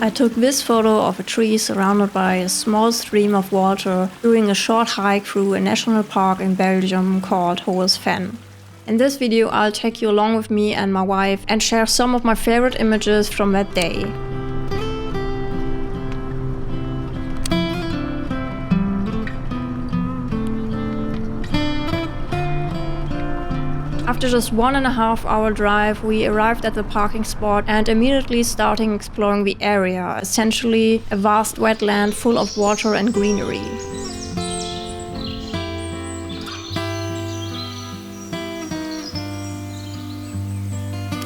I took this photo of a tree surrounded by a small stream of water during a short hike through a national park in Belgium called Hohes Venn. In this video I'll take you along with me and my wife and share some of my favorite images from that day. After just 1.5 hour drive, we arrived at the parking spot and immediately starting exploring the area, essentially a vast wetland full of water and greenery.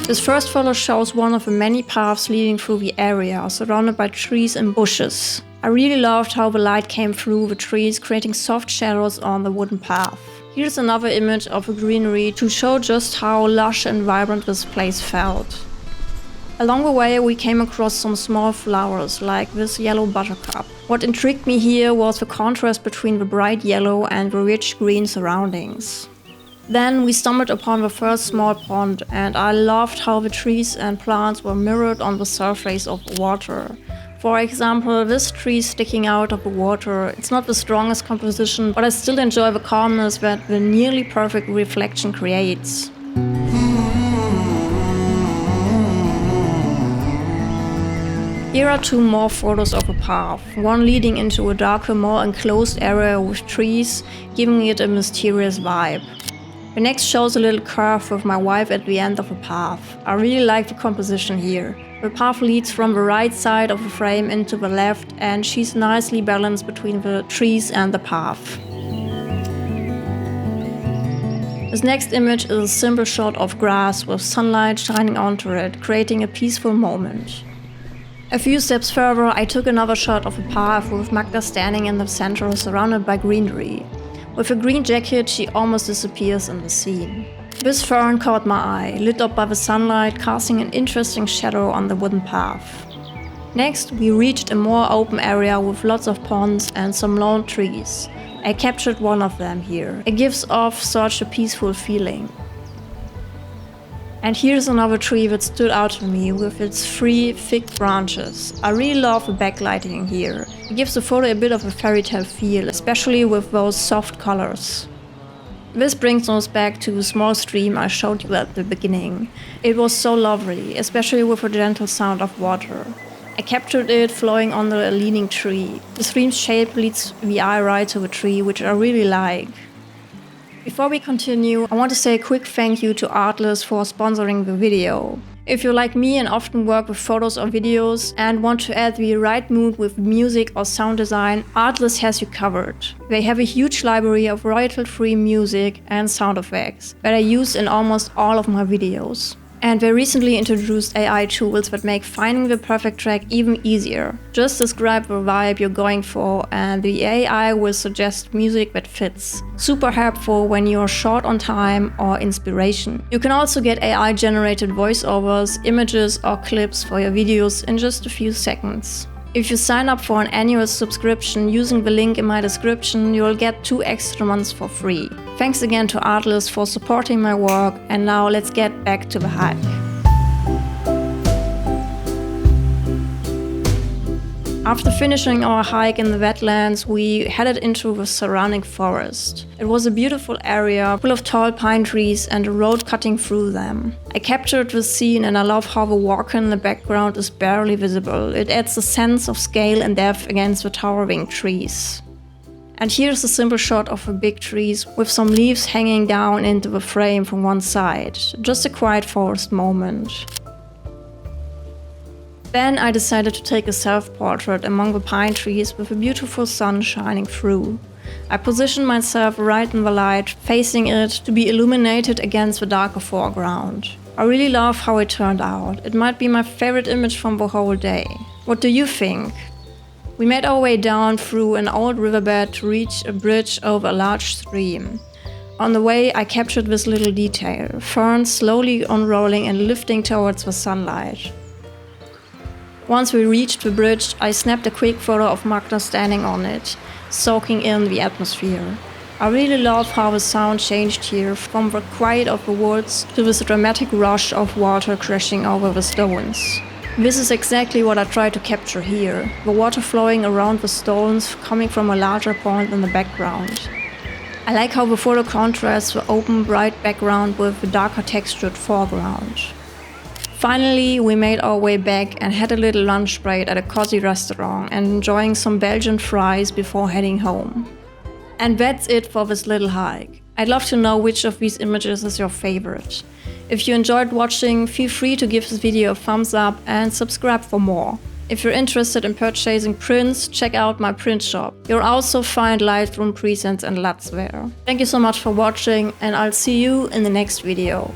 This first photo shows one of the many paths leading through the area, surrounded by trees and bushes. I really loved how the light came through the trees, creating soft shadows on the wooden path. Here's another image of the greenery to show just how lush and vibrant this place felt. Along the way we came across some small flowers, like this yellow buttercup. What intrigued me here was the contrast between the bright yellow and the rich green surroundings. Then we stumbled upon the first small pond, and I loved how the trees and plants were mirrored on the surface of the water. For example, this tree sticking out of the water, it's not the strongest composition, but I still enjoy the calmness that the nearly perfect reflection creates. Here are two more photos of a path, one leading into a darker, more enclosed area with trees, giving it a mysterious vibe. The next shows a little curve with my wife at the end of the path. I really like the composition here. The path leads from the right side of the frame into the left, and she's nicely balanced between the trees and the path. This next image is a simple shot of grass with sunlight shining onto it, creating a peaceful moment. A few steps further, I took another shot of a path with Magda standing in the center, surrounded by greenery. With a green jacket, she almost disappears in the scene. This fern caught my eye, lit up by the sunlight, casting an interesting shadow on the wooden path. Next, we reached a more open area with lots of ponds and some lone trees. I captured one of them here. It gives off such a peaceful feeling. And here's another tree that stood out to me with its 3 thick branches. I really love the backlighting here. It gives the photo a bit of a fairy tale feel, especially with those soft colors. This brings us back to the small stream I showed you at the beginning. It was so lovely, especially with the gentle sound of water. I captured it flowing under a leaning tree. The stream's shape leads the eye right to the tree, which I really like. Before we continue, I want to say a quick thank you to Artlas for sponsoring the video. If you're like me and often work with photos or videos and want to add the right mood with music or sound design, Artlas has you covered. They have a huge library of royalty-free music and sound effects that I use in almost all of my videos. And they recently introduced AI tools that make finding the perfect track even easier. Just describe the vibe you're going for and the AI will suggest music that fits. Super helpful when you're short on time or inspiration. You can also get AI-generated voiceovers, images or clips for your videos in just a few seconds. If you sign up for an annual subscription using the link in my description, you'll get 2 extra months for free. Thanks again to Artlas for supporting my work, and now let's get back to the hike. After finishing our hike in the wetlands, we headed into the surrounding forest. It was a beautiful area full of tall pine trees and a road cutting through them. I captured the scene and I love how the walker in the background is barely visible. It adds a sense of scale and depth against the towering trees. And here's a simple shot of the big trees with some leaves hanging down into the frame from one side. Just a quiet forest moment. Then I decided to take a self-portrait among the pine trees with a beautiful sun shining through. I positioned myself right in the light, facing it to be illuminated against the darker foreground. I really love how it turned out. It might be my favorite image from the whole day. What do you think? We made our way down through an old riverbed to reach a bridge over a large stream. On the way, I captured this little detail, ferns slowly unrolling and lifting towards the sunlight. Once we reached the bridge, I snapped a quick photo of Magda standing on it, soaking in the atmosphere. I really love how the sound changed here, from the quiet of the woods to this dramatic rush of water crashing over the stones. This is exactly what I tried to capture here, the water flowing around the stones coming from a larger point in the background. I like how the photo contrasts the open, bright background with the darker textured foreground. Finally, we made our way back and had a little lunch break at a cozy restaurant and enjoying some Belgian fries before heading home. And that's it for this little hike. I'd love to know which of these images is your favorite. If you enjoyed watching, feel free to give this video a thumbs up and subscribe for more. If you're interested in purchasing prints, check out my print shop. You'll also find Lightroom presets and LUTs there. Thank you so much for watching, and I'll see you in the next video.